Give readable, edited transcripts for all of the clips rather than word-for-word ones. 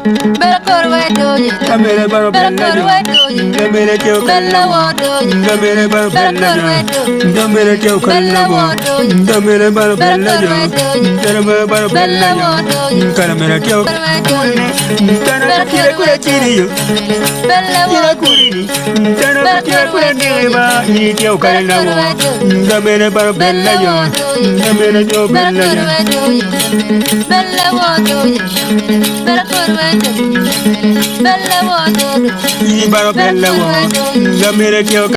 bella corvedo, Camere baro bella yo, camere teo kala, camere baro bella yo, camere teo kala, camere baro bella yo, camere baro bella yo, camere teo tana kira kura kiri yo, kira kuri, tana kira kura kiri ba, ni teo kala wo, camere baro bella yo, camere teo bella yo, bella wo, bella corvedo. Ni baro bella wo, camere teo.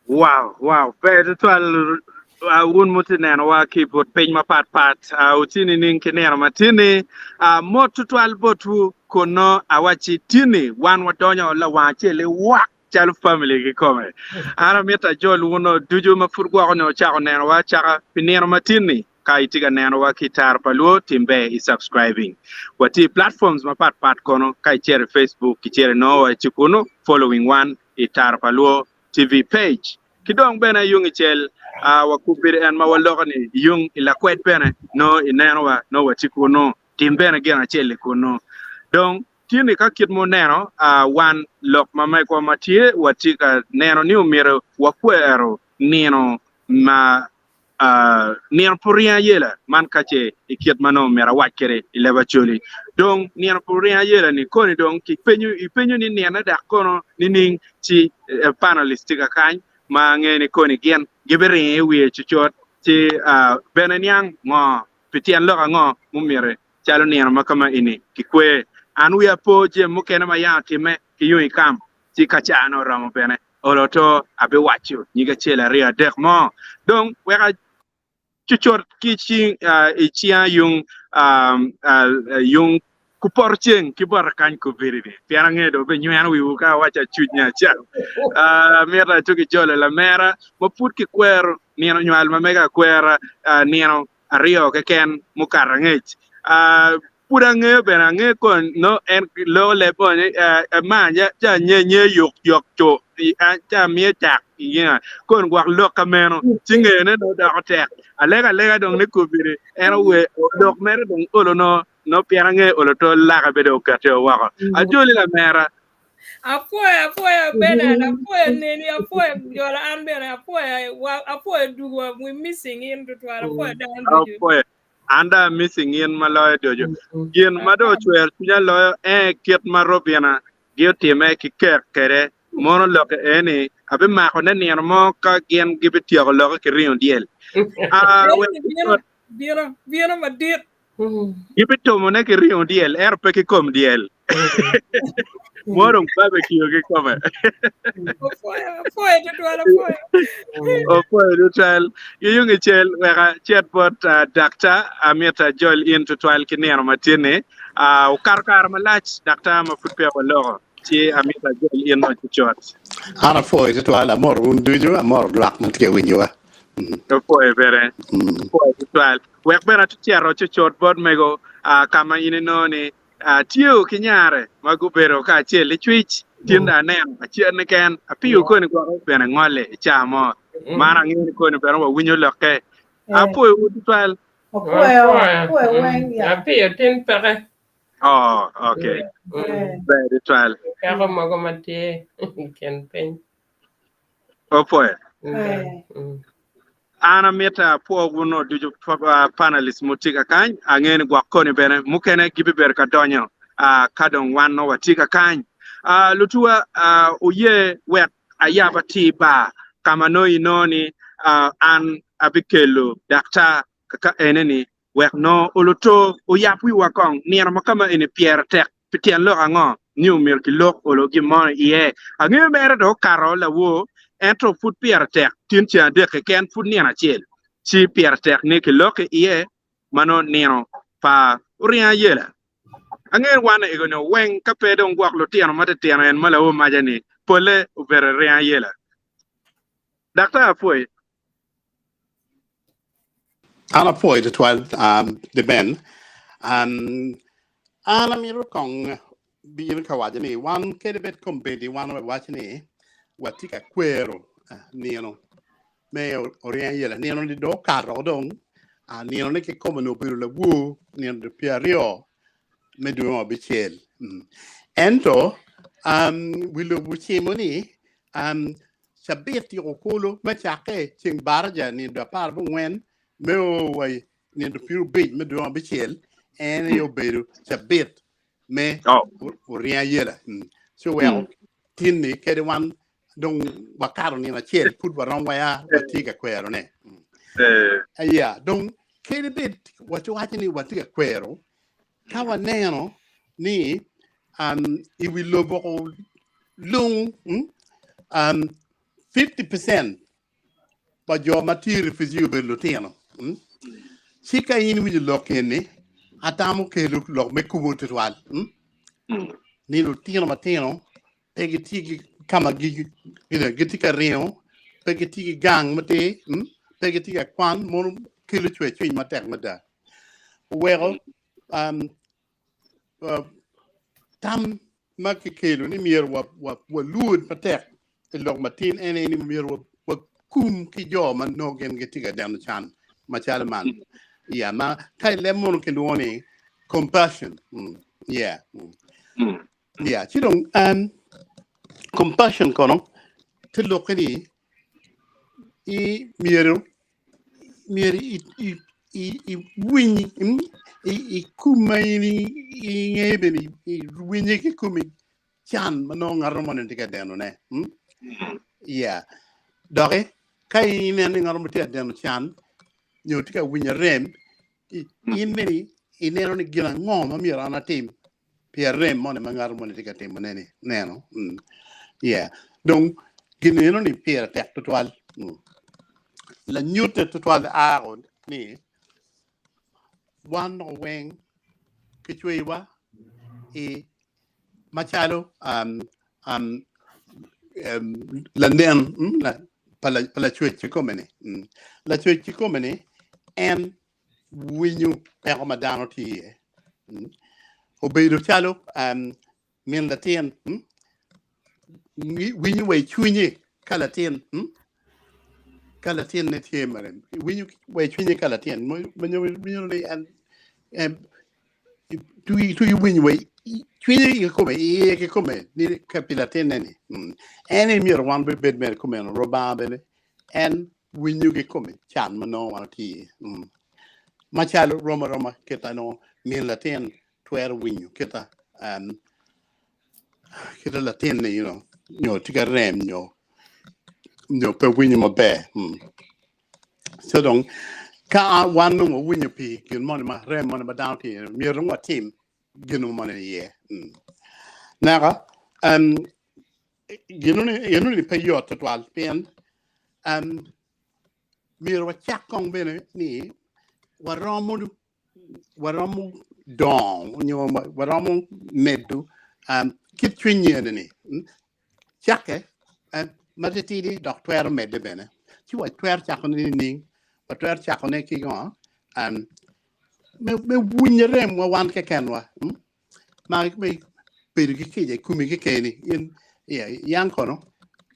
Wow. Pero tual un mutinen wa keyboard page ma pat utini nin kenero matini motu tual botu kono awachi tini wan watonyo la wachele wak chal family ki kome ana meta jol wono duju ma furgo no chako neno wa chaka pinero matini kai tiga neno wa kitar paluo timbe is subscribing wati platforms ma pat kono kai chere Facebook ki chere no wa chikuno following one itar paluo TV page kidong bena yung ichel wakubiri en mawalokani yung ilakwet bena no inenwa no wachikuno timbena gena chele kuno dong tini ka kit mo neno wan lok mamay ko matie watika neno ni umiro wakwero neno ma neno puria yela man kache ikit mano mera wakere ileba chuli dong neno puria yela ni koni dong ki penyu ni nena da kono ni ning chi panelist ka kany ma ngene koni gen gibere wi chuchot ti benanyang ngo pitian lo ngo mumire chalo neno makama ini kikwe anu ya po je mukene ma ya time ki yui kam ti kacha no ramo bene oloto abe wacho nyiga chela ria dek mo donc weka chuchot ki chi ichia yung yung kuporchen kibar kan ko veride piange do be nyan wi ka wacha chunya cha mera to ki jole la mera mo put ki kwero nieno nywal ma mega kwera nieno ario ke ken mukarangech purange benange kon no en lo le bon ma ja nye yok cho ja mi tak ya kon gwak lo kameno tinge ne do da tek alega dong ne kubiri en we dok mere dong olo no piange olo to la ka bedo ka te wa ajoli la mera apoya bena apoya neni apoya yola ambena apoya dugo we missing in to apoya down anda missing in maloy dojo gien mado chwer tunya loyo kiet marobiana gio time ki kere mono loke eni abe ma ko ne mo ka gien gibiti ko loke ki rion diel bieno madir gibito mo ne ki rion diel pe ki kom diel moro barbecue ki come foi to tell yung ichel weka chatbot doctor ameta joel in to twal kinero matine ukar malach doctor mafutpe walo ti ameta joel in no chot ana foi to twal amor undujo amor lak matke winjwa foi vere foi to twal wek bena to tiaro chot bot mego kama ine no ni tio kinyare magubero ka chele twich tinda nen achien ken apiu ko ni ko bena ngole chamo mara ngini ko ni bena winyo loke apo utwal apiu tin pere okay very twal karo magomati ken pen opo ana meta po wono duju panelist mutika kan angeni gwakko ni bene mukene gibiber ka donyo kadon wanno watika kan lutua uye wet ayaba tiba kama no inoni an abikelo dakta kaka eneni wek no uluto uyapwi wakong niera makama ene pierre tek pitien lo ango new milk lok ologi mon ye angi mere do karo la wo entro foot pierre tek tincha de ke ken foot niera chel chi pierre tek ne ke lok ye mano niero pa Oringayela angen wana egono wen kapedo ngwak lo tiano mate tiano en mala o majani pole over Oringayela dakta foi ana foi to twal the ben ana miro kong biir kawajani wan kedebet kombedi wan wachini watika kwero nieno me Oringayela ni non di do carro don ni non che come no per la bu ni de piario me do bichel ento willo buchimoni sabeti okolo ma chake ching barja ni do par buen me o wai ni do piu big me do bichel en yo beru sabet me Oringayela so well tinni kede wan dong bakaro ni na chel put barong waya batiga kwero ne aya dong kede bit watu ni batiga kwero kawa neno ni iwilobo lung 50% ba jo matiri fiziu be luteno sika yin wi lokene atamu kelu lok me kubo tutwal ni lutino mateno pegitigi kama gitika rio pegitigi gang mate pegitigi kwan mon kelu chwe matek mada well tam makikelu ni mier wa lud matek lok matin ene ni mier wa kum ki jo man no gen gitika dan chan machal man yeah ma kai lemon ke luoni compassion yeah chidong compassion kono te lokani i mieri i wini i kumaini i ngebeni i wini ke kumi chan mano ngaromon tika deno ne yeah doke kai ne ngaromon tika deno chan nyo tika winya rem in meni i neno ni gina ngoma miera na tim pia rem mon ngaromon tika tim nene neno yeah donc gineno ni pia tek total la nyutu total aaron ni one wing kichwewa e machalo la nen la pala chwechi komene la chwechi komene en winyu pero madano ti obedo chalo min la tien winyu we chunye kala tien ne tiemaren winyu we chunye kala tien winyu le and tu winyu we chunye ke come ni kapila tien ne ene mir wan be bed mer come no roba bene and winyu ke come chan mano wan ti machalo roma keta no min la tien twer winyu keta la tien ne nyo tika rem nyo pe winyu mo be so donc ka wan no winyu pi kin mon ma rem mon ba down ti mi ro team ginu mon ye naga ginu ni pe yo total pen mi ro chak kong bene ni waramu don nyo waramu medu kit twinye ni chake matiti docteur medde bene ci wa twer chakone ni wa twer chakone ki go me wunyere mo wan ke kenwa ma me per ki je kumi ke keni in yan kono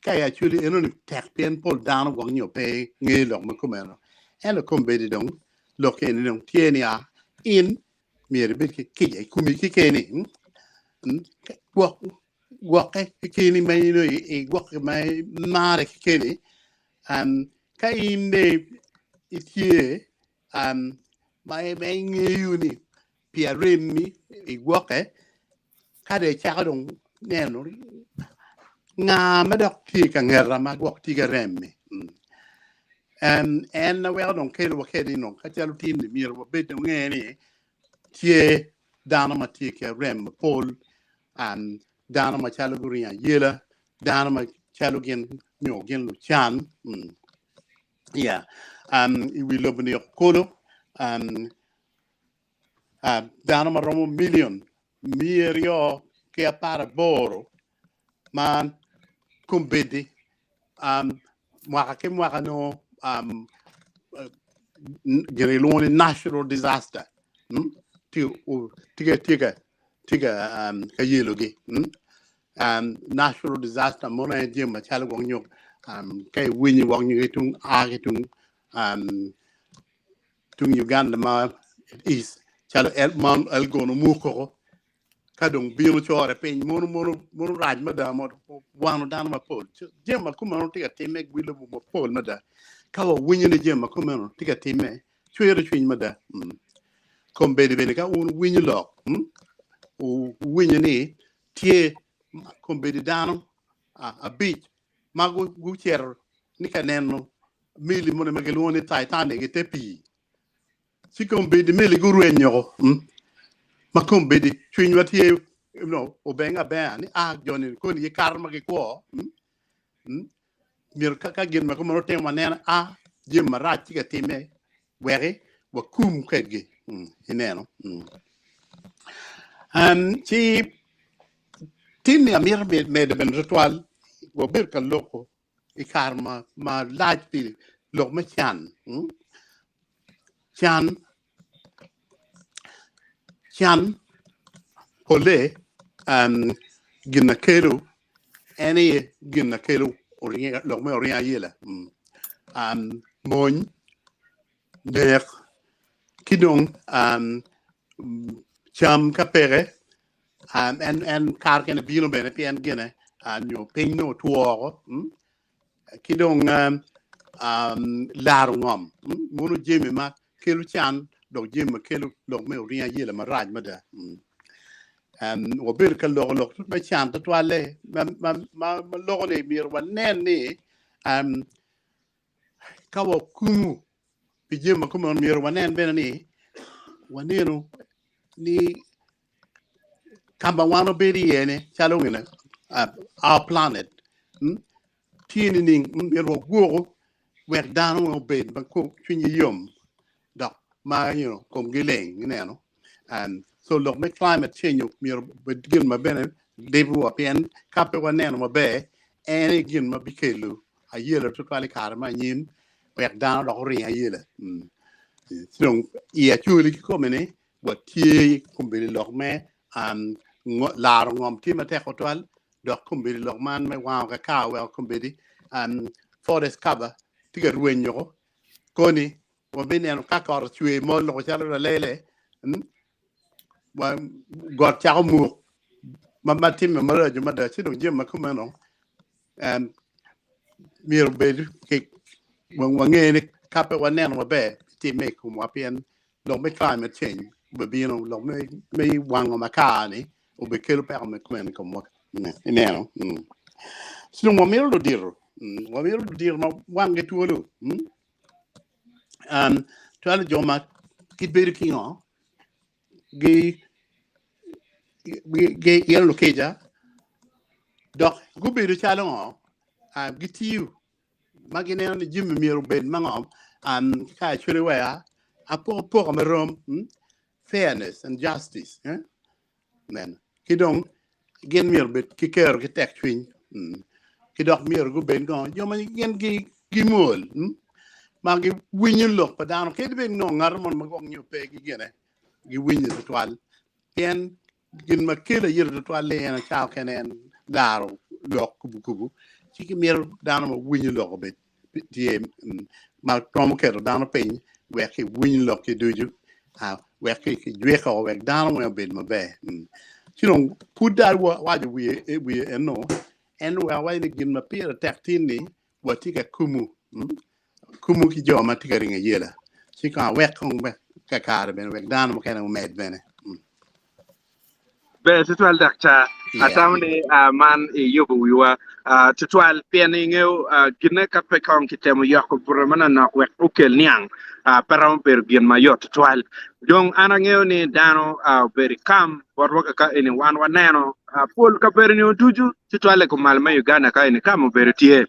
kaya chuli eno ni tek pen pol down go nyo pe ngelo mo kumeno eno kombedi dong lo keni dong tieni a in mere be ki je kumi ke keni gwoko kini mai no e gwoko mai mare kini kai ne itie mai ngeyuni pia remi e gwoko kade chakadong neno nga madok ti ka ngera ma gwoko ti ga remi en na wel don kelo kedi no ka chalu tin ni mir bo bedo ngeni tie dana ma ti ka rem pol dana ma calo Oringayela dana ma calo gen lu chan yeah we love ni okolo dana ma romo million mirio ke para boro man kumbedi mwaka no gerelone national disaster tiga kayelo ge national disaster mona je ma chala gonyo cái winyi wong như tung tung Uganda ma is calo el man el gono muko kadong bino chore pe mono raj mada mo wano dan ma pol jema kuma no tiga time gwilo mo pol mada kawa winyi ne jema kuma no tiga time chwere chwin mada kom bede ka un winyi lo u winyi ni tie kom bede dano a beach magu gucher ni kaneno mili mo ne magelone Titanic tepi si kom bede mili guru enyo makom bedi chwin watie no obenga ban joni ko ni karma ke ko mir ka gin ma ko mo tem manena jim marat ki time were wa kum kege ineno ci tinni amir me de ben ritual wo bir ka loko i karma ma laaj pi lok ma chan pole gina kelo any gina kelo Oringayela mon der kidong cham kapere and kar ken bilo bene pien gene no pino tuoro kidong larungom munu jemi ma kelo chan do jemi kelo Oringayela ma raj mada wo bir ka lok ma chan to wale ma lo ne mir wanen ni ka wo kumu pije ma kuma mir wanen ben ni waneno ni kamba wano beri yene chalo ngene our planet tini ning mir wo go wer dano wo bed ba ko twinyi yom da ma kom gileng no so look me climate change mir begin ma benen debu apen kape wanen ma be ene gin ma bikelu ayela to kwali karma nyin wer dan do Oringayela so ia chuli ko mene watie kumbili lok me la ngom ti ma te khotwal do kumbili lok man me wa ka wel kumbili forest cover tiga ruenyo koni wo benen ka kor chue mo lo chalo lele wa got chao mu ma tim ma ra ju ma da chi do jem ma kuma no mir be ke wa nge ni ka pe wa nen wa be ti me ku ma pien lo me climate change be bi no lo me wang ma ka ni o be ke lo pe ma kuma ni ko mo ne no sino mo mir lo dir ma wange tuolo tualo joma kit be ki no ge yelo keja dok gubiru chalo gitiu magine ni jimmi miru ben mangom ka chule wa apo merom fairness and justice men kidong gen mir bet kiker ki tek twin kidok mir gu ben gon joma gen gi mol magi winyu lok padano ked ben no ngarmon magong nyu pe gi gene gi winyu twal ken gin ma kela yirde to alle en chao kenen daro lok kubu chiki mir dano ma winyu lok be die ma tom ker dano pen we ki winyu lok ki duju we ki jwe ko we dano ma be ma be chino pudar wa we no en wa ni gin ma pira taktini watika kumu ki joma tika Oringayela chika we kong be ka kar ben we dano ma kenen med bene be tutual dakta atamne man yobu wiwa tutual pianingeu gine ka pekon kitemu yako burmana na wek ukel niang param per gin mayo tutual jong anangeo ni dano beri kam borwaka ka ini waneno pol ka beri ni tuju tutual ko malma Uganda ka ini kam beri tie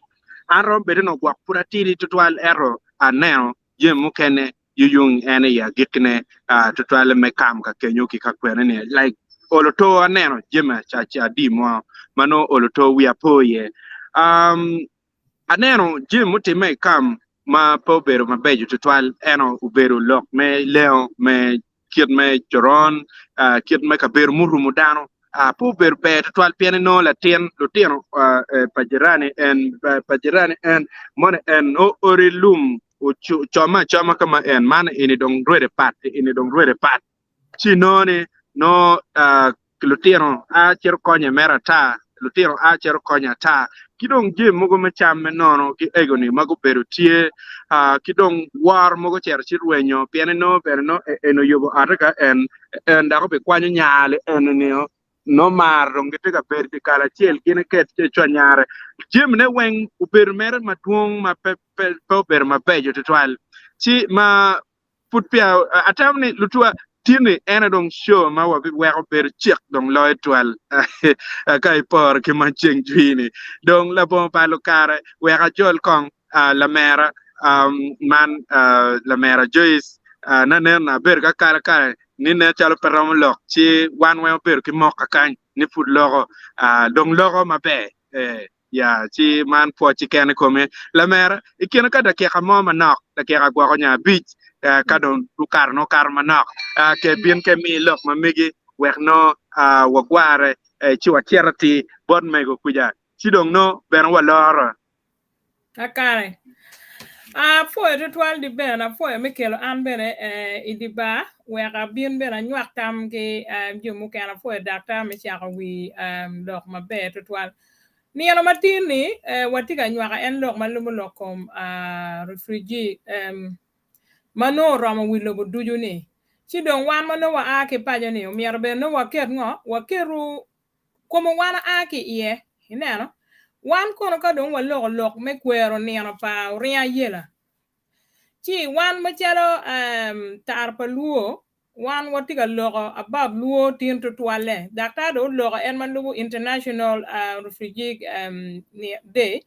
anro beri no gwak puratiri tutual ero aneo jemu kene yuyung ene ya gikne tutual me kam ka kenyuki ka kwene ni like oloto aneno jema cha di mo mano oloto wi apoye aneno jim mutime kam ma pobero mabejo tutwal eno ubero lok me leo me kid me joron kid me kaber muru mudano pu ber be twal piene no la tien lo tieno pajirani en mon en o orilum o choma kama en man ini dong rede pat chinone no lo tieno a cer konye mera ta lo tieno a cer konya ta kidong je mogo me cham me nono ki egoni mago beru tie kidong war mogo cer chirwenyo piene no eno yobo ataka en dako be kwanyo nyale en no mar dong gite ka ber di kala chiel kine ket cho nyare jim ne weng uber mer matuong ma pe ber ma pe jo twal chi ma put pia atamni lutua tini ena dong show ma wa weko ber chik dong loy twal kai por ke ma cheng jwini dong la bon palo kare weka jol kong la mera la mera Joyce na na ber ka kare ni ne chalo perom lok chi wan we ber ki mok kan ni fut logo dong logo ma be ya chi man po chi ken ko me la mera ikena ka da ke mo ma nok da ke gwa nya beach ka don du kar no kar ma nok ke bien ke mi lok ma migi wek no wa gware chi wa charity bon me go kuja chi dong no ben wa loro akare foi to twal di bena foi me kelo an bene idiba weka bien bena nywak tam ke jomu kana foi doctor me chaka wi dok ma be to twal ni ano matini watika nywaka en lok malumo lokom refugee mano rama wi lobo duju ni chi don wan mano wa ake pajo ni mier be no waket ngo wakeru komo wana ake iye ineno wan kono ka don wa lok me kwero ni ano pa ria yela chi wan machalo tar pa luo wan watika logo abab luo tin to twale dakta do logo en man luo international refugee day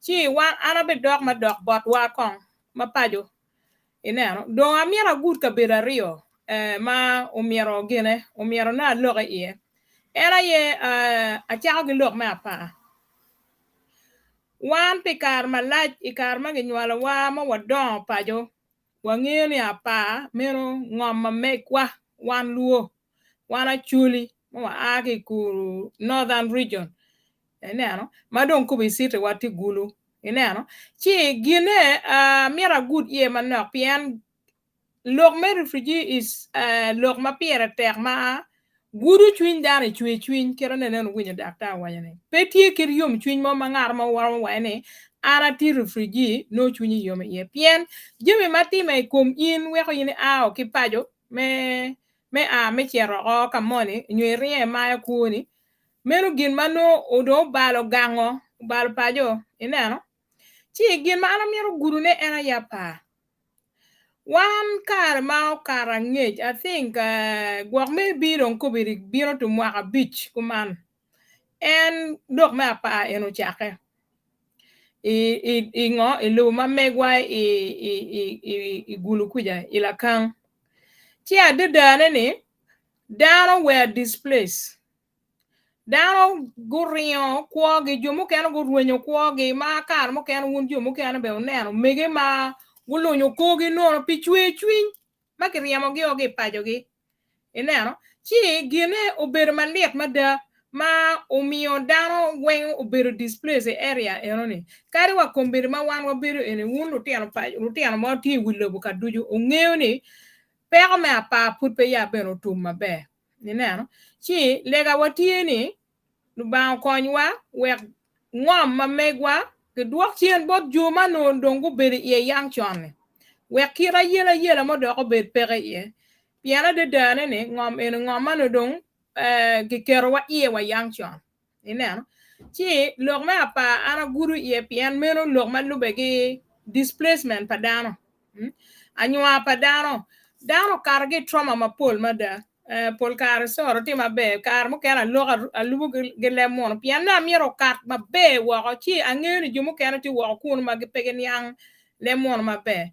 chi wan arabe dog ma dog bot wa kon ma pajo ineno do amiera good ka bera rio ma umiero gene umiero na logo ie era ye a chao gi log ma pa wan pikar malaj ikar ma ginwala wa ma wadon pajo wangeni apa mero ngoma mekwa wan luo wana chuli ma ake ku northern region eneno madon ku bisite wati gulu eneno chi gine mira good ye manok pian lok me refugee is lok ma piera tek ma gudu chwin dane chwin kero nenen winya dakta wanyane petie kir yom chwin mo mangar ma war wane ara ti refugee no chwin yom ye pien jimi mati me kum in we ko yin o ki pajo me chero o kamoni nyeri ma ku ni menu gin mano odo balo gango bal pajo ineno chi gin ma ana miro gudu ne era ya pa wan kar ma kara ngej I think gwak me biro ko biro to mwaka beach kuman en dok ma pa eno chake ngo ilu ma megwa gulu kuja ila kan chi adada ni down were displaced down guringo kwogi jomo kan go ruenyo kwogi ma kar mo kan wun jomo kan be oneno mege ma gulunyo kogi no pichwe chwin makiriamo gi ogi pajo gi ineno chi gine ober maliek mada ma umio dano wen ober displace area enoni kari wa kombere ma wan wa bero ene wun lutiano pajo lutiano ma ti wilobu kaduju ongeo ni pego me apa put pe ya beno tum mabe ineno chi lega watieni ba konywa we ngom ma megwa ke duok chien bot juma no dongu ber ye yang chone we kira yela mo do ko ber pere ye piana de dane ne ngom ma no dong ke kero wa ye wa yang chon ineno chi lok ma pa ana guru ye pian meno lok ma lube ge displacement pa dano anywa pa dano karge trauma mapol mada pol kar soro ti mabe kar mo kana loga alubu gele mon pian na miro kat mabe wa chi angeni jumo kana ti wa kun ma gepegen yang le mon mabe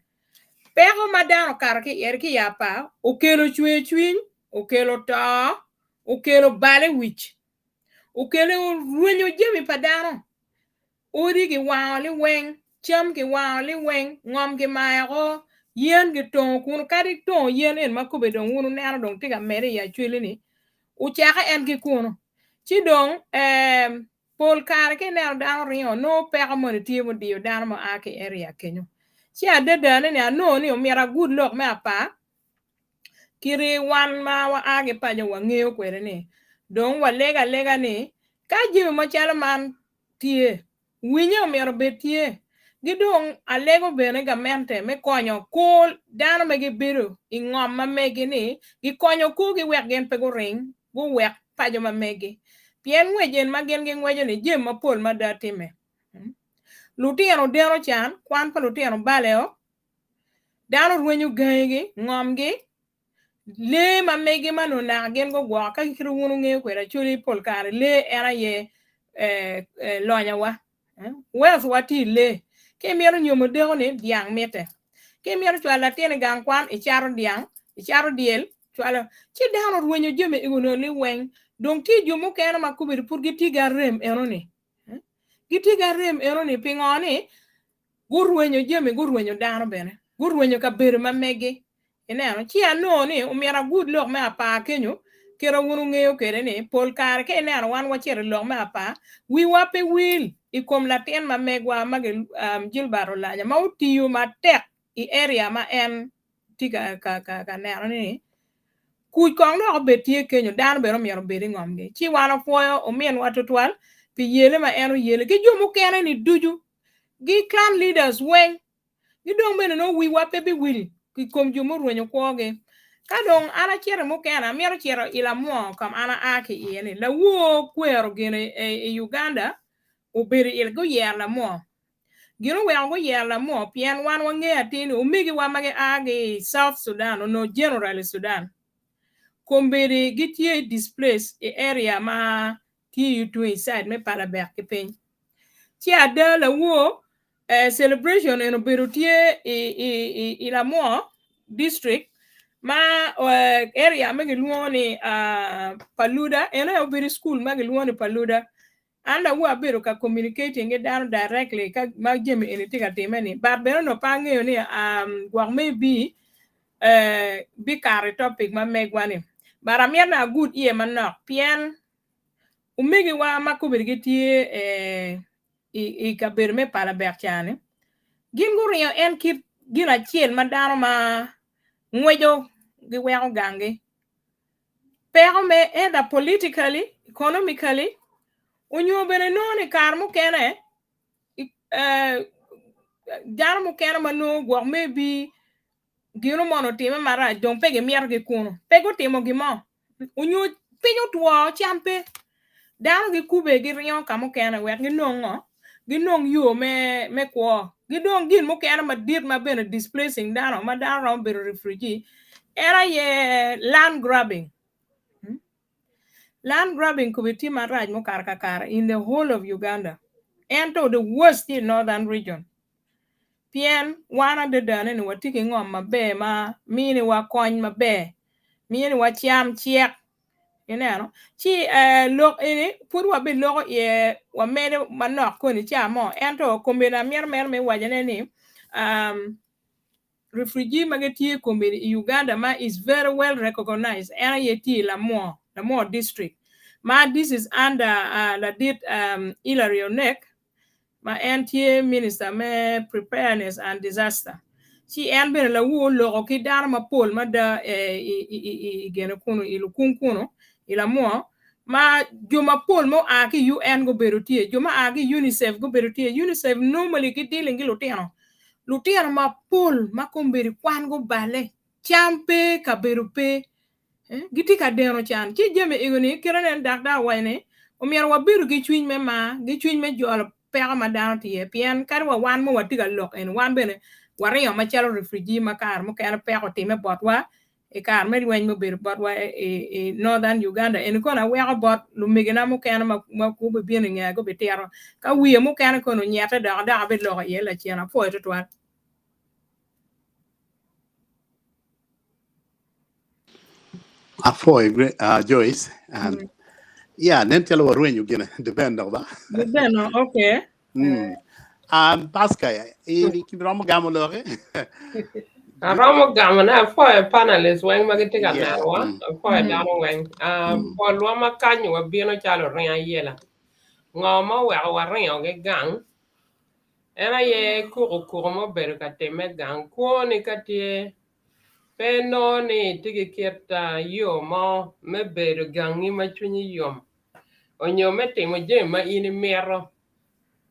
pero madano kar ki yer ki yapa o kelo chwin o kelo ta o kelo bale wich o kelo ruenyo jemi padano ori gi wali wen cham gi wali wen ngom gi mayo yen gi ton kun kari ton yen en makobe don wunu nano don tiga mere ya chwili ni u chaka en gi kuno chi dong pol kar ke ne dano ringo no peko mo ni tie mo dio dano mo ake area kenyo chi ade dane ne no ni omiera good look me apa kiri wan ma wa age pa jo wa ngeo kwere ni dong wa lega ni ka jiwe mo chalo man tie winyo omiera betie gidong alego bene gamente me konyo kul dano me gibiru ingom ma megi ni gikonyo kul gi wek gen pego ring gu wek pa jo ma megi pien wejen ma gen gen wejen ni jem mapol ma datime lutieno dero chan kwan pa lutieno baleo dano rwenyo gaigi ngomgi le ma megi manu na gen go gwa ka kiru wunu nge kwera chuli pol kare le era ye lonya wa wes wati le ke miero nyomo dero ni diang mete ke miero chwala tiene gang kwan icharo diang icharo diel chwala chi dano rwenyo jeme igono li weng dong ti jumu kena makubiri pur giti garem eroni giti garem eroni pingoni gurwenyo jeme gurwenyo dano bene gurwenyo kabere ma megi ineno chi ano ni umiera good look me apa kenyo kero wunu ngeo kere ni pol kare ke ineno wan wachere look me apa wi wape wil ikom latien ma megwa mage jilbaro lanya ma utiyo ma tek i area ma en tika ka neno ni kuj kong no betie kenyo dano bero miero beri ngomgi chi wano foyo omien watutwal pi yele ma eno yele ki jumu kene ni duju gi clan leaders weng gidong bene no wi wape bi wil kom jumu rwenyo kwoge ka dong ana chere mo kena miero chero ila mo kam ana aki ieni la wo kwero gene e Uganda obere il go yer la mo gino we go yer la mo pien wan wange atini umigi wa mage agi South Sudan no general Sudan kombere gitie displace e area ma ti to inside me para ber ke pen ti ada la wo celebration en oberutie i la mo district ma area me luoni Paluda ena obere school ma luoni Paluda anda wo aberu ka communicating e down directly ka ma jeme eni tika temeni but beno no pange ni gwag me bi kare topic ma megwani bara miena good ie manok pien umigi wa makubir gitie i kabir me pala berchane gingurio en kit gina chien madano ma ngwejo gi wego gangi pero me enda politically economically onyo bene noni karmu kene jarmu kene manu gwa maybe gino mono time mara don pege mier gi kuno pego timo gimo onyo pinyo tuo champe dano gi kube gi rion kamo kene wek gi nongo gi nong yo me kwo gi dong gin mo kene ma dir ma bene displacing dano ma dano be refugee era ye land grabbing land grabbing could be team raj mo kar in the whole of Uganda and to the worst in northern region pien wana de dane ni watiki ngom mabe ma mini wa kony mabe mini wa cham chiek ineno chi lok ini pur wa be lok ye wa mede manok ko ni chamo ento kombina mier me wajane ni refugee mageti kombina Uganda ma is very well recognized and yeti la more district ma this is under la dit Hilary Onek ma anti minister me preparedness and disaster si en ben la wo lo ki dar ma pol ma da gene kuno ilu kunkuno ila mo ma juma pol mo aki UN go berutie juma aki UNICEF go berutie UNICEF normally ki dealing lutino ma pol ma komberi kwan go bale champe ka berupe giti ka deno chan ki jeme igoni kirane dakda wayne o mier wa beru gi chwin me ma gi chwin me jolo pega ma dano tie pien kar wa wan mo watiga lok en wan bene wario ma chalo refugee ma kar mo kar pego time botwa e kar me wen mo ber botwa e northern Uganda en kona we bot lu migena mo kan ma ku be bien nga go betero ka wi mo kan kono nyata da be lo ye la chena fo to twa Afoy Joyce yeah nen telo warwenyu gina depend of that no okay Pasca ini kibram gamo loge Aramo gamana for a panelist when Magatika Yeah. Narwa, for a down when for Loma Canyu, a Bino Chalo Ringayela. Ngoma, where our ring of a gang. And I ye Kurumo Berkate Megan, Quonicate. Peno ni tigi kirta yo mo me beru gangi ma chunyi yom. Onyo me timo jema ini mero.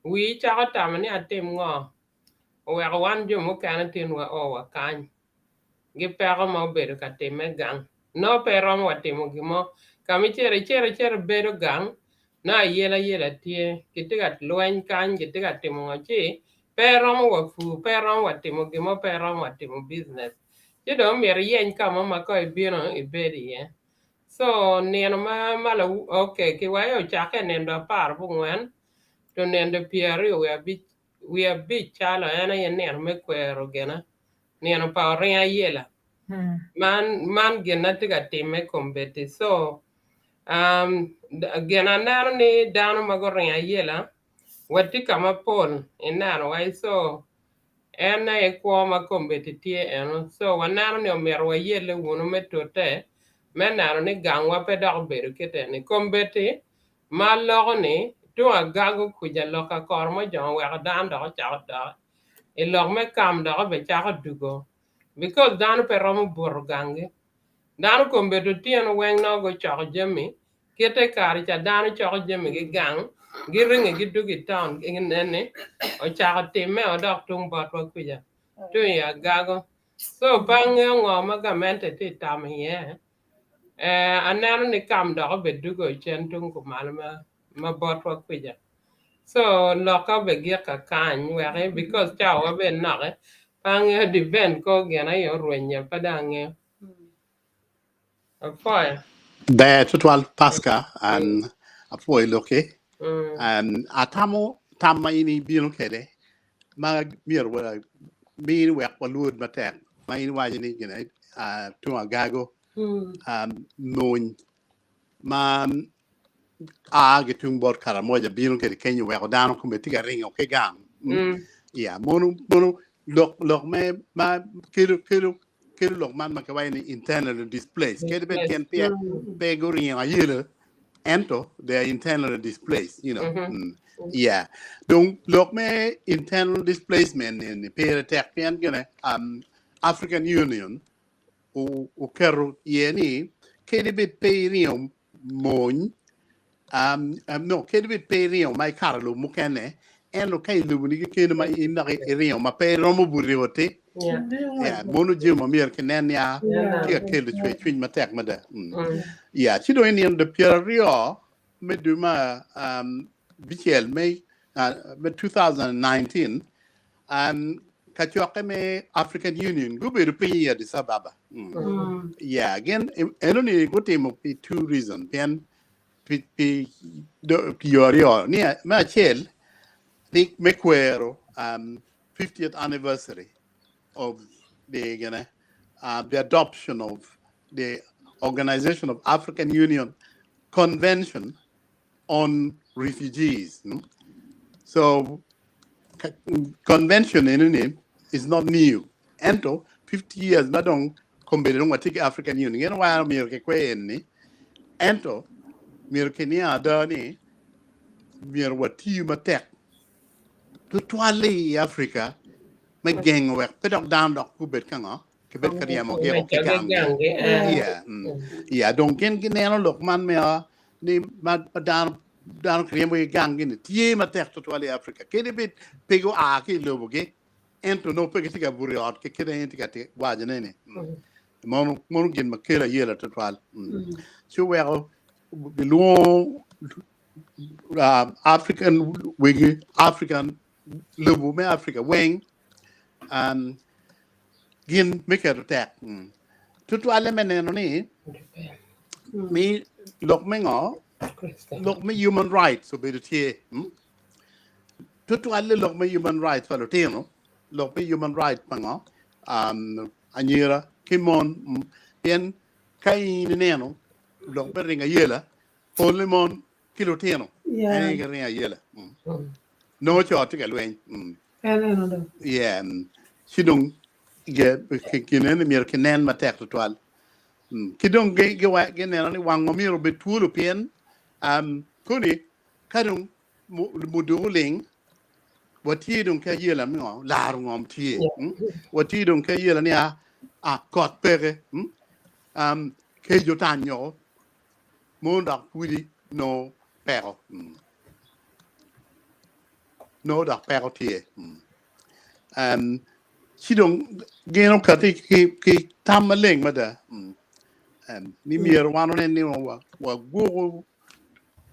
Wi chaka tamani atim ngo. Owe wan jo mo kana tinwa owa kany. Gi pero mo beru ka time gang. No pero mo timo gimo. Kami chere beru gang. Na yela tie. Kitigat luen kany kitigat timo ngachi. Pero mo wafu. Pero mo timo gimo. Pero mo timo business. You know, me yen kama mako ibino ibedi ye. So neno mala okay kiwayo chake nendo par bungwen to nendo pieri we are big calo ena ye neno me kwero gena neno pa ringa yela man gena tiga time kombeti so gena nano ni dano mago ringa yela wati kama pol enano wai so ena e kuoma kompetitie eno so wanano ni omero wa yele wuno metote menano ni gangwa pe dog beru kete ni kombeti ma logo ni tu agago kuja loka kormo jon wek dan do chak do e log me kam do be chak dugo because dan pe romo bur gange dan kombeto tien weng no go chak jemi kete kari cha dan chak jemi gi gang gi ringe gi dugi town gi nene o chak time o dok tung bot wa kuja tu ya gago so bang ngo ma gamente ti tam ye anano ni kam do be dugo chen tung ko malma ma bot wa kuja so loka be gi ka kan were because cha wa be na bang di ben ko gena yo rwenya padange a fire There total pasca and a boy loke and atamo tama ini bino kede ma mir wala mir wek walud matek ma ini wajini gina to agago moon ma getung bor kara moja bino kede Kenya wek dano kumbe tiga ringo ke gang yeah mono lok me ma kilo lok man makawai ni internally displaced kede bet ken pia pego ringo ayela ento they are internally displaced you know yeah donc lok me internal displacement in the period tech pian gonna African Union o kero yeni kede bit pay ringo mon no kede bit pay ringo mai karlo mukene en lo kai lu ni kede ma inna ringo ma pay romo buriote yeah mono jimo mier kenen ya kia kele chwe ma tek ma da yeah chido in the period meduma bichel me 2019 kachoke me African Union go be rupi Addis Ababa yeah again enoni go temo two reason pen pi yo ni ma chel ni mekwero 50th anniversary of the adoption of the Organization of African Union Convention on Refugees. So, convention in name is not new. Ento 50 years madong kombedong watiki African Union. You know why America kweni? Ento America ni adani mir wati matek. Tutwali Africa may gang wek pedok down dok kubet kanga kibet kariamo ke okikang. Yeah don't gen gineno lok man me ni mad padan dan kriemo gang gin tie matek tutwali Africa. Kede bit pego ki lobo ke ento no pego tika buriot ke kede entika te wajene mono gin makela yela tutwal. So well below African wigi African lobo me Africa wing gin make a attack tutu ale meneno ni mi lok mengo lok me human rights so be tie tutu ale lok me human rights falo teno lok me human rights pango anyira kimon yen kai neno lok be ringa yela lemon kilo teno ani ga ringa yela no cho tika lwen yeah sidong ge kinen mir kinen ma tek toal kidong ge wa ge ne ni wang mamiro betulu pien kuni kadung muduling wati dong ka yela mi ngo la ngom ti wati dong ka yela ni a kot pege ke jo tanyo mo ndak pudi no pero no dak pero ti chi dong geno ka ti ki tam maleng ma da ni mi ro wano ne ni wa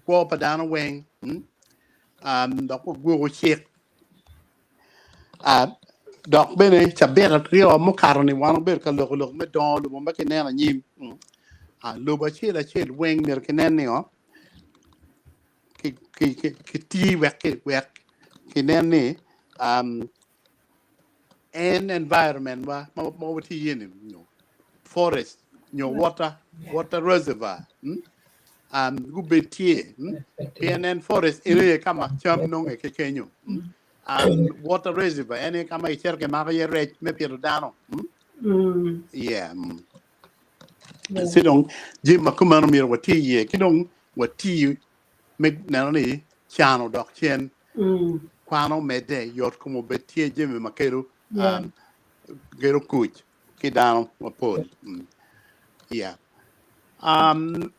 go pa dana weng dok go chek dok bene cha ber rio mo karni wano ber ka lo me don lo ma ke ne na nyim lo ba che weng mer ke ne ni o ki ti wek ki ne ni an environment wa mo ti yin forest water reservoir gu betie PNN forest ere kama cham nong e kenyo water reservoir ene kama icher ke ma ye rech me piero dano yeah sidong jim makuma no mir wati ye kidong wati me na ni chano dok chen kwano mede yot como betie jim makero gero kuch kidano mapol yeah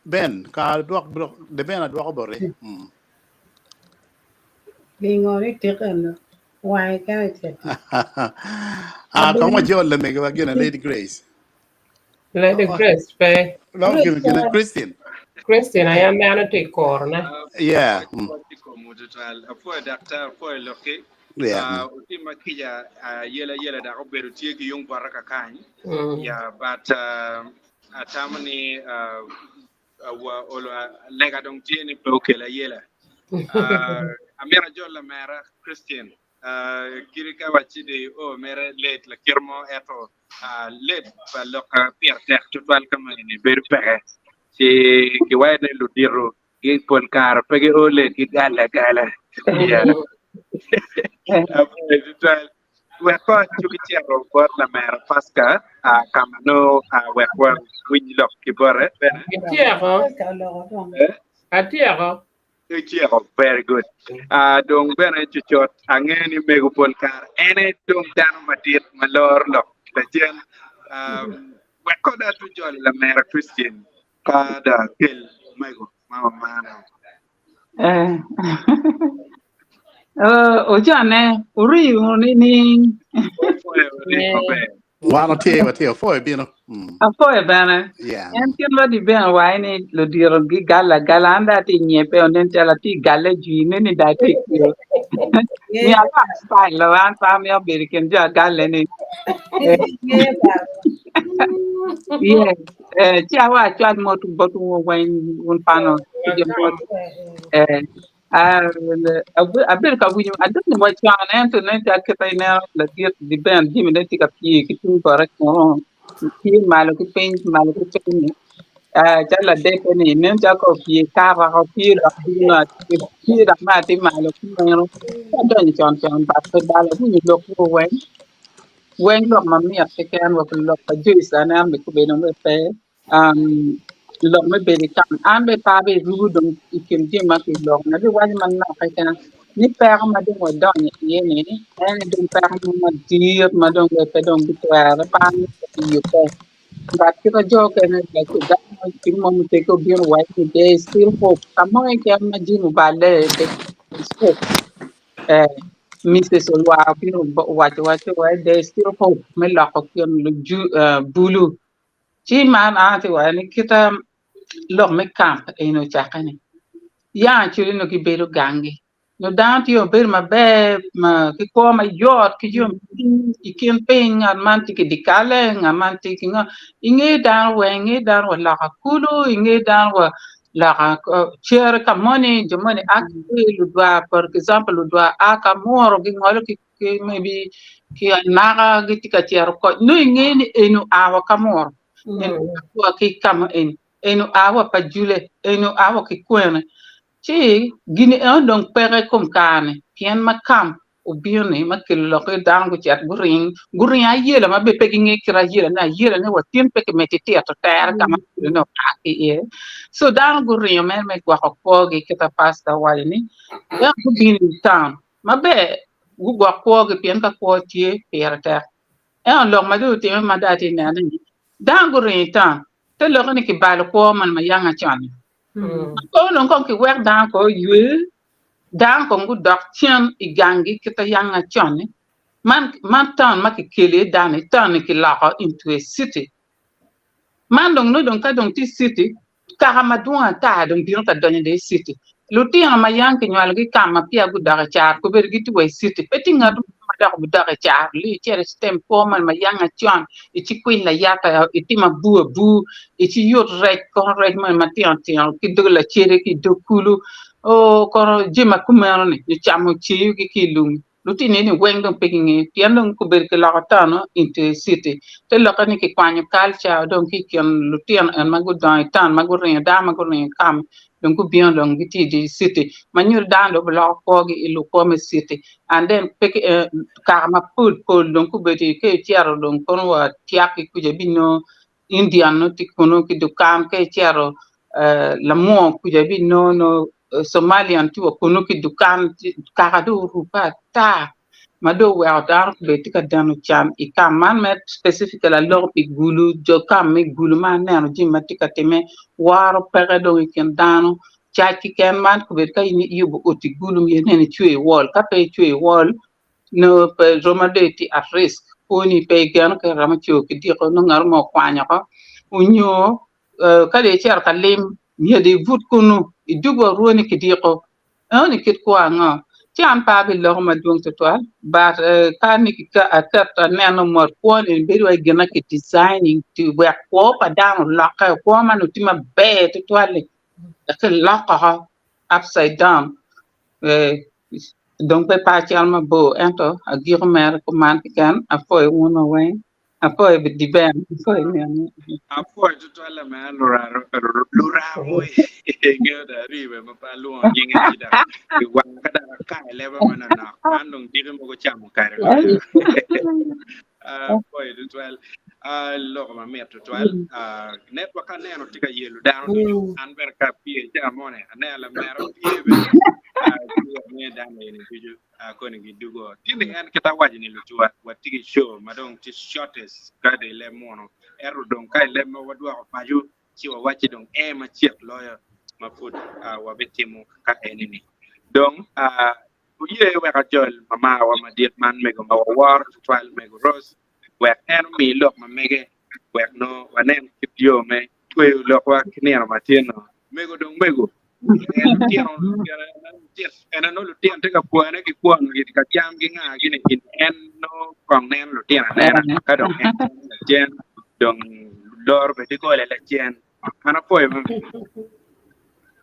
Ben ka duak de Ben a duak bore ringo ni tikan why can I take come with your let me go again Lady Grace Lady Grace pe no gina Christian I am man to corner. yeah for doctor for loke ultima kija yela da oberu tieki yung baraka kan ya but atamani wa olo lega dong tieni pe la yela amira jolla mera Christian kirika wachide o mera late la kirmo eto late pa loka pier tek tutwal kamani beru pe si ki wayne lu diro ki pon kar pege o late ki gala ya weko chuki tiaro bot la mera paska kamano weko winlok ki bore bene Atiago very good dong bene chuchot angeni mego pon kar ene dong dano matit malor lok la jen weko da tu jol la mera Christian kada kel mego mama mana Ojane, uri ni wano tie foi bino afo e bene. yeah En kin lo di ben wai ni lo diro gi gala anda ti nyepe onen tela ti gale ji ni da ti kio. Ni ala style lo an pa mi obiri ken ja gale ni. Yeah, ci awa chat motu botu wen un pano ti jom pot. Abel ka winyo adon ni mo chan en to nen ta ke pa na la dir di ben di mi ti ka pi ki tu correct mo pi malo ki pen malo ki pen cha la de ke ni nen cha ko pi ka ra ko pi ra di na pi ra ma ti malo ki mo don chan ba ko da la ni lo ko wen lo ma mi ap ke kan wo lo pa ju sa na mi ku be no me pe um lo me be di kan an be pa be ru dong ikem di ma ki lo na di wa man na ka kan ni per ma de wo don ye ni en do per ma di ma don le pe don bi tra pa ni yu pe but ki ko jo ke na la ki da ki mo mu te ko bi no wa ki de still hope ka mo ke ma ji mu ba le de hope Mrs. Olwapino wa there's still hope me la ko kyon lu bulu chi man ati wa ni kita lo me camp ino chakani ya chiri no ki belu gangi no danti yo ber ma be ma ki ko ma yot ki yo ki ken pen ngan man ti ki dikale ngan man ti ki nga inge dan wa la ka kulu inge dan wa la chere ka money jo money akti lu dwa for example lu dwa aka moro gi ngolo ki maybe ki naga gi ti ka chere ko no inge ni enu awa ka moro en ko ki kam enu awa pa jule enu awa ki kwene Chi gini en dong pere kum kane pien ma kam ubione ma kelo ko dan go chat guring ayela ma be peginge kira yela na yela ne watin pe ke metiti to ter kama no aki e so dan guring me gwoko gi kita pasta wali ya gubin town ma be gu gwoko gi pien ka ko tie perta e on lok ma do te ma dati na ni dan guring town te lo ni ki bal ko man ma yanga chan ko non kon ki wer dan ko yue dan ko ngu dok tien igangi kita yanga chan man town ma ki kele dan town ki la into a city man dong no dong ka dong ti city ka ma duan ta dong bi ta don de city lu ti ma yang ki nyal gi kam ma pia gu da char ko ber gi ti we city peti ngadu ma da gu da char li chere stem po man ma yang a chan i ti queen la ya ta i ti ma bu i ti yot rek ko rek man ma ti an ki do la chere ki do kulu o ko jima kumero ni chamu chi ki lum lu ti ni weng dong pekinge pian dong ko ber ki la ta no into city te lo ni ki kwanyo culture don ki kion lutien en magu dan tan magu rin da magu rin kam don ku bion don giti di city manur dan do blo ko gi ilu ko me city and then pek karma pul don ku beti ke tiaro don kono wa tiaki ku je bino indian no ti kono ki dukan ke tiaro la mo ku je bino no somalian ti kono ki dukan ka do rupa ta mado we dar be tika danu cham I kam man met specifically la lor pi gulu jo kam me gulu man ne ji matika teme waro pere do ken danu chaki ken man ku be kay ni yubu oti gulu ye ne chue wall ka pe chue wall no pe roma de ti at risk oni pe gan ka rama chue ki di ko no ngar mo kwanya ko unyo ka de cher ka lim ye de vut kunu idugo ruoni ki di ko oni kit ko anga ci am pa bi lo ma dung to toal but ka ni ka ta ne no mor ko ni be way gena ki designing to work ko pa down la ka ko man ti ma be to toal ka la ka upside down eh donc pe pa ci alma bo ento a gir mer ko man kan a foy wono way a foy bi di ben foy ne Apo tu ala ma lura mo ngada ribe ma pa luo nyinga chida wa kada ka leba mana na andong dire mo ko chamo kare lo ya boy tu al lo ma me tu al network kan ne no tika yelu down an ber ka pie ja mone ne la mero pie be me dan ne biju ko ni dugo tinde an kita waji ni lutua watigi show madong ti shortest ka de le mono eru dong kai le ma wadwa paju ci wa wachi dong ma chiek loyo ma put wa betimu ka enini dong uye we ka jol mama wa ma diet man mego ma war twal mego rose we en mi lok ma mege we no wanen kityo me twe lok wa kiner ma tieno mego dong mego en no lu tien te ka puane ki puan ki ka jam gi nga gi ne en no kong nen lu tien na ka dong en jen dong lor be ti ko le chen ana poy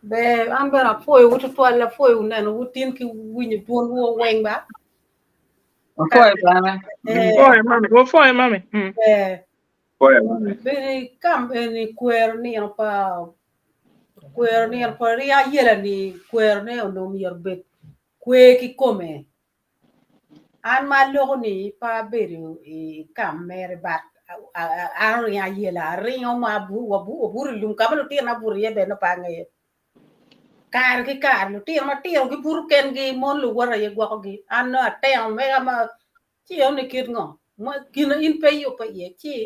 be ambera foi wutu toalla foi unen wutin ki winyi tuon wo weng ba foy ba Foy mami, go foy mami. poy be kam ni kwer ni pa ria yela ni kwer ne no mi yorbe kwe ki come an ma logo ni pa beri kam mere bat an ria yela ringo ma bu lum kam lo tina buru ye be no pa ngai kar lu tina ki buru ken gi mon lu wara ye gwa gi an no te me ma chi on ni kit ngo mo kina in pe yo pa ye chi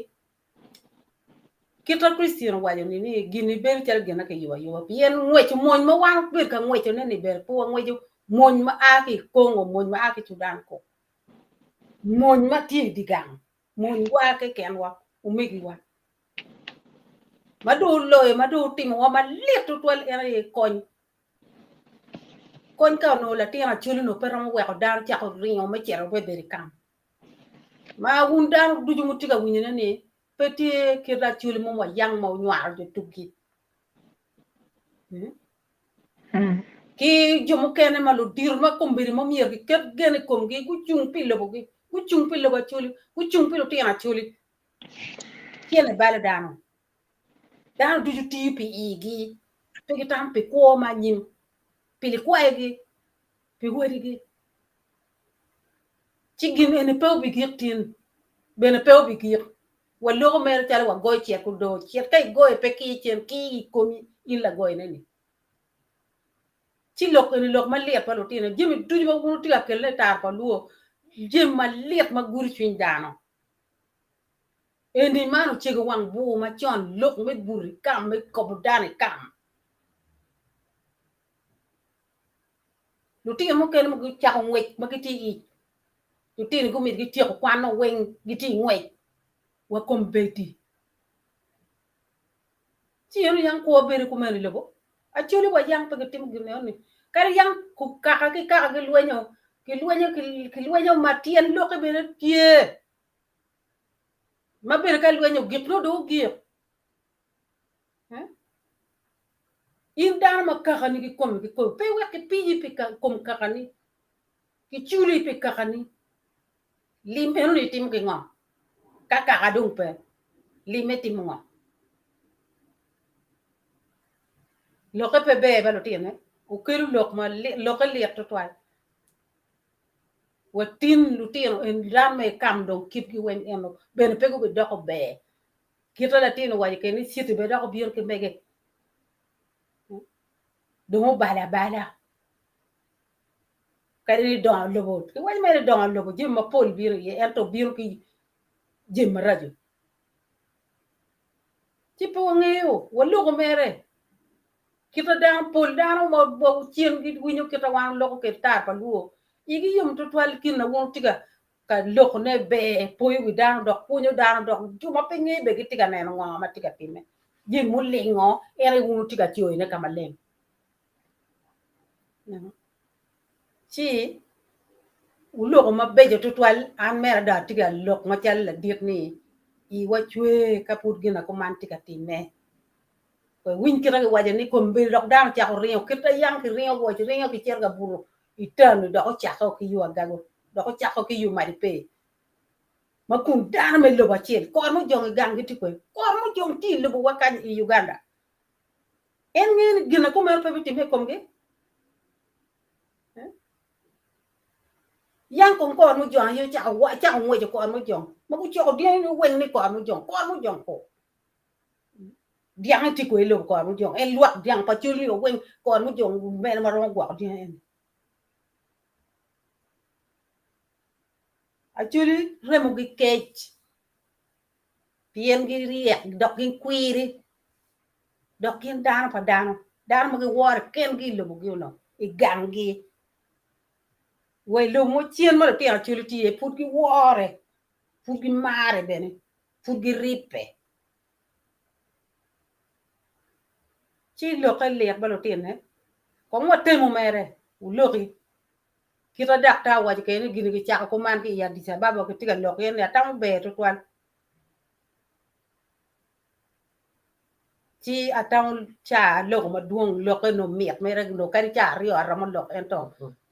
kita Christian wajo ni gini ber chal gena ke yo bien ngwecho mon ma wan ber ka ngwecho ne ni ber po ngwecho mon ma aki Kongo mon ma aki Sudan ko mon ma ti digang mon wa ke ken wa umegi wa madu loy madu ting wa ma letu tol ere kon ka no la ti na chulu no pero wa ko dar cha ko ringo ma chero be ber kam ma wundan duju mutiga winyene ni peti kira chulu mo yang mo nyar de tugi ki jomu kene malu dir ma kombiri mo mier ki ket gene kom gi ku chung pilo ba chuli ku chung pilo tina chuli kene bala dano duju tipi igi pegi tam pe ko ma nyim pili ko egi pe wori gi chigin ene pe bi tin bene pe bi gir wa logo mer tala wa goy che ko do che kai goy pe ki chen ki komi in la goy neni chi lok ene lok ma liet pa lo tin jimi tuj ba gunu tiga kelle tar pa luo jim ma liet ma guri chin dano eni manu chego wang bu ma chon lok me buri kam me kobudane kam lu tin mo ken mo cha ngwek ma ki ti lu tin ko mi ki ti ko kwan no wen ki ti ngwek wa kombeti ti yenu yang ko beri ko meri lebo a choli wa yang pe tim gine ni kar yang ku kaka ki luenyo matien lo ke bere tie ma bere ka luenyo gitno do gir in dan ma kaka ni ki kom pe we ki piji pe ka kom kaka ni ki chuli pe kaka ni lim enu ni tim ki ngom kaka ka dung pe lim tim ngom lo ke pe be ba lo tiene o keru lok ma lo ke liet to twal watin lu tiene en rame kam do kip ki wen eno ben pe go be do ko be kita la tiene wa ke ni siti be do ko bier ke mege do bala kadi don lobo ki wani mere don lobo jim mapol biir ye ento biir ki jim radio tipo ngeo wallo ko mere kita dan pol dan mo bo chien gi winyo kita wan loko ke tar pa luo igi yum to twal kin na won tiga ka loko ne be poyo wi dan do punyo dan do juma pengi be gi tiga ne ngo ma tiga time jim mulingo ere won tiga tio ne kamaleng chi ulok ma beje to twal an mera da tiga lok ma chal la dit ni I wa chwe ka put gina ko man tiga time ko win kira ga waje ni ko mbi lok dan cha ko rio kita yang ki rio wo chi rio ki cher ga buru itan do ko cha ko ki yu agago do ko cha ko ki yu mari pe ma kun dan me lo ba chen ko mo jong gang gi ti ko mo jong ti lo wa kan I Uganda en ngeen gina ko mer pe ti me kom ge yang con mo jong yo cha wa cha ngwe ko mo jong ma ku cho dia ni wen ni ko mo jong ko diang ti ko lo ko mo jong en luak diang pa chu li wen ko mo jong me ma ro gwa dia en a chu li re mo gi kech pien gi riek dok gi kwiri dok gi dan pa dan mo gi war ken gi lo gi no I gang gi we lo mo chien mo ti a chu li ti e put gi wore put gi mare bene put gi ripe chi lo ka le ba lo tin ne ko mo te mo mere u lo ki kita dakta wa ke ni gini ki cha ko man ki ya di sa baba ko tiga lo ken ya tam be to twal chi atang cha lo ma duong lo ke no miet mere no ka cha ri ara mo lo en to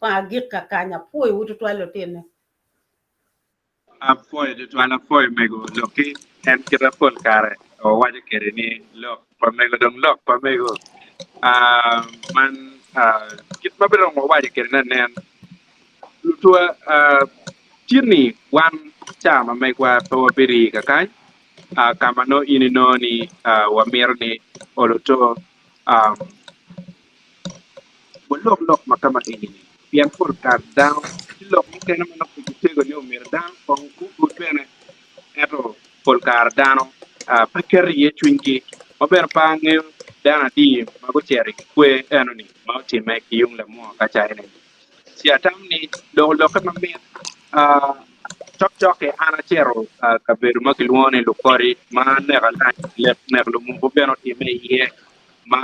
pa gik ka kanya pui u to twal lo tin ne a foi de tuana foi mego loki en kira pol kare o waje kere ni lok pa mego dong lok pa mego man kit mabiro mo waje kere na nen lutua tini wan chama megwa to biri ka kai kama no ini no ni wamirni oloto lok lok makama ini pian pol kar down lok kena manok tego ni umir down kong ku bene eto polkar dano paker ye chwinki maber pange dana di mago cheri kwe enoni mauti me yung le mo ka chaine si atam ni do ka mabe chok chok e ana chero ka beru makilwone lo kori ma ne gala le ne lo mo beno ti me ye ma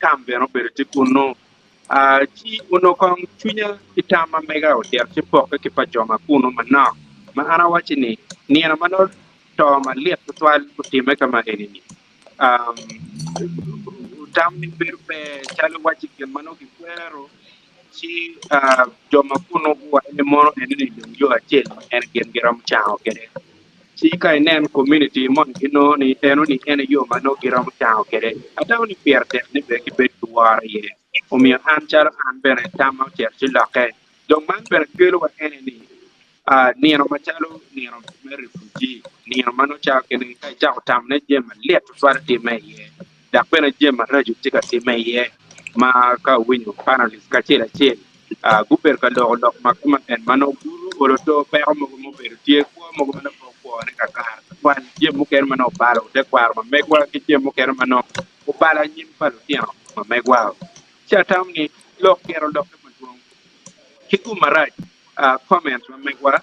kambe no beru ti kuno chi uno kong chunya itama mega o der ti poka ki pa joma kuno mana ma ana wachini ni ana mano to ma liet twal kutime kama enini tam ni berpe chalo wachi ken mano ki kwero chi joma kuno wa ni mono enini yo achel en gen geram chao kede chi kai nen community mon ino ni eno ni ene yo mano geram chao kede ataw ni pierte ni be ki bet war ye o mi an char an bere tam ma cher chi lake donc man bere kelo wa enini nino machalo nino me refugee nino mano cha kene ka cha tam ne je ma let twar ti me ye da pena je ma raju tika ti me ye ma ka winyo panelist ka chela chel guper ka lo ma kuma en mano guru olo to pe mo ber tie ko mo mano ko ne ka ka wan je mo ker mano balo de kwar ma me kwa ki je mo ker mano o bala nyim palo tiano ma me kwa cha tam ni lo kero lo ke kiku maraj comment mamegwa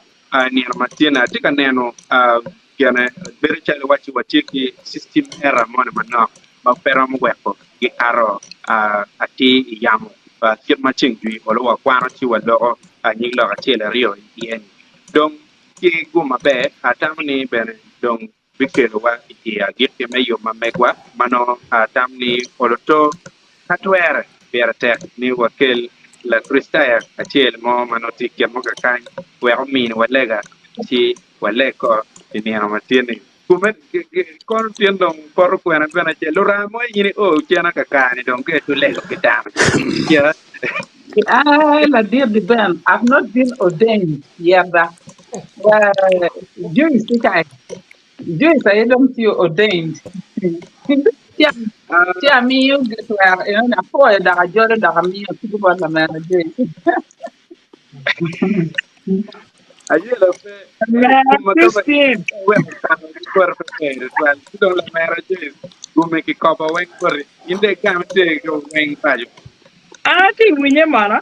ni matina tika neno gane beri chale wachi watiki system era mona mano ma pera mo weko gi aro ati yamu kir ma chingwi olo wa kwano chi walo ni lo achele rio yen donc ki guma be atamni bene donc bikelo wa ki agirke meyo mamegwa mano atamni olo to katwere biarte ni wakel la kristaya achiel mo manoti kia mo kakany weko min walega chi waleko tiniano matini kumen kon tien dong por kwena kwena che lura mo yini o chena kakani dong ke tu lego kitama ya La dear the Ben, I've not been ordained yet. Jewish, Jewish, I don't feel ordained. Yeah, yeah, me, you get where, a poor that I jotted that me, a people on the man, ayela pe kumaka Christine. weko kama por pe twal dong la mera je gume ki kopa wen por inde kam te ko wen pajo I think we need mana.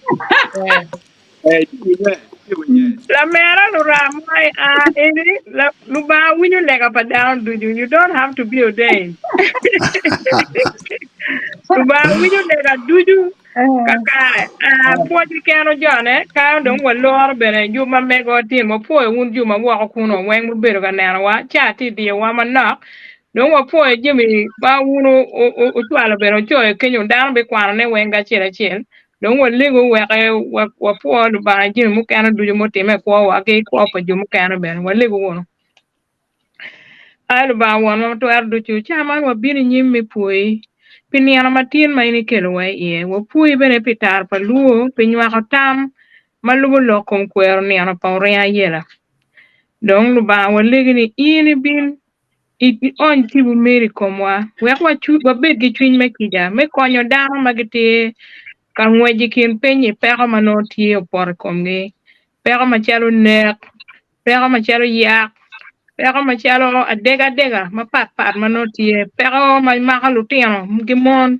ti winye La mera lura mai eni la luba when you leg up and down do you don't have to be ordained. Luba when you leg up do you kakare po di kano jone ka don wa lor bene ju ma mego tin mo po un ju ma wa ko no wen mo bero ga na wa cha ti di wa ma na don wa po jimi ba uno o twala bero jo e kenyo dan be kwano ne wen ga chira chen don wa ligo wa po lu ba jimi mo kana du mo te me ko wa ke ko pa ju mo kana ben wa ligo wono alu ba wono to ar du chu cha man wa biri nyim mi poi piniana matin ma ini kelo wa ye wa pui bene pitar pa luo pinywa ko tam malubo lokom kwero ni ana pa Oringayela don lu ba wa legini ini bin it on tibu meri komwa wa chu ba bet gi chuny me kija me konyo dano magite ka ngweji kin penyi peko manoti opor komgi peko machalo nek peko machalo yak peko machalo adega ma pat manotie peko ma maka lutino gimon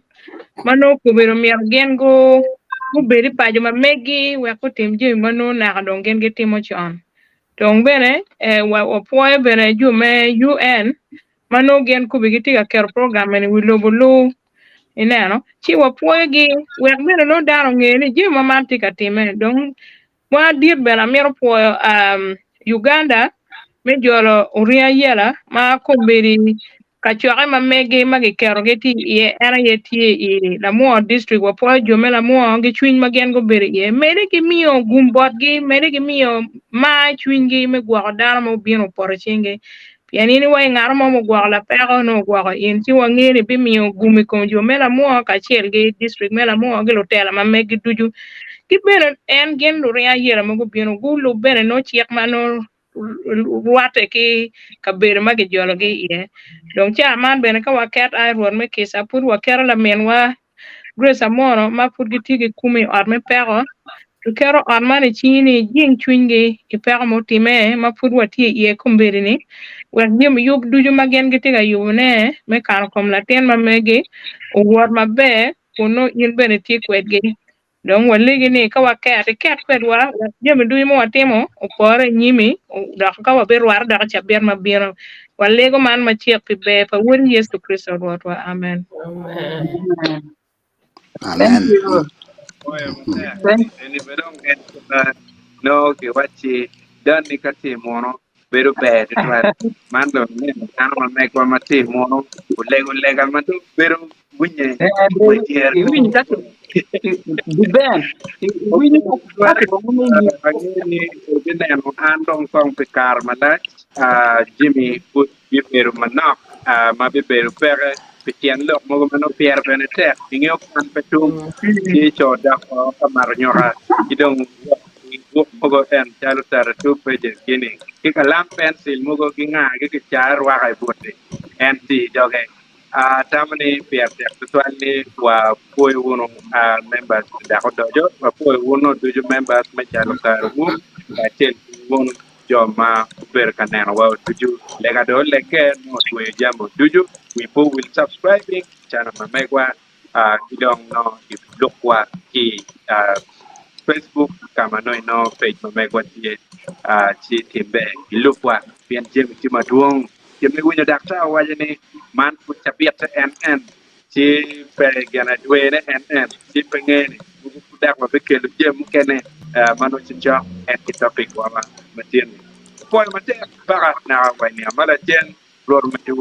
mano kubiro mier gen go beri pajo ma megi we ko tim je mano na don gen ge timo chon tong bene wa poe bene ju me UN mano gen kubi giti ga ker program ni wi lobo lo ineno chi wa poe gi we bene no daro ngeni je ma mantika time don wa dir bene mier poe Uganda me Jolo Oringayela ma ko beri ka chware ma mege ma ge kero ge ti ye era ye ti e la mo district wa po jo me la mo ge chwin ma gen go beri ye mere ge miyo gumbot ge mere ge miyo ma chwin ge me gwa dar mo bino por chinge piani ni wa ngar mo gwa la pero no gwa in ti wa ngere bi miyo gumi ko jo me la mo ka chel ge district me la mo ge lo tela ma mege duju ki bere en gen lo ria yera mo go bino gu lo bere no chiek ma no ruate ki ka bere ma ge jolo ge ye donc cha man bene ka waket ai ruon me kisa pur wakero la men wa Grace Amono ma pur gi tigi kumi or me pero to kero on mane chini jing chwingi ki pero mo time ma pur wati ye kumbiri ni wer nyem yub duju magen gi tiga yubune me kan kom la ten ma megi o wor ma be kuno yin bene ti kwetgi donc waligi ni ka waket ket kwetwa nyem duju mo watimo o pore nyimi dak ka waber war dak cha ber ma biro walego man ma chiek pi be pa won Yesu Kristo Lord wa amen. Thank Amen. you. oye Thank ni bedong no ke wachi dan ni kati mono beru be twal mando ne kan ma me ko mati mono ulega mando beru bunye mo tier you. We need that. The Ben. We need that. agni bine no andong song pe karmala Jimmy put bi beru manok ma bi beru pere pitien lo mo mano pier benete ingyo kan petum ci cho da ko kamar nyora idong mugo en calo tara tu peje kini kika lam pencil mugo kinga kika char wa kai bote en ti joge tamani pier tek tuani wa poi uno members da ko dojo wa poi uno dojo members me calo tara wu ka chen uno joma ber kanena wa dojo lega do leke no we jambo dojo we po will subscribing channel mamegwa kidong no if look wa ki Facebook kama no page ma me kwatie chi timbe ilupwa pian jem chi maduong jemi winyo dakta wajani man fu chapiet en chi pe gana dwene en chi pengene buku dak ma bekelo jem kene mano chi cho en ki topic wama matien pol mate para na wani amala jen lor mate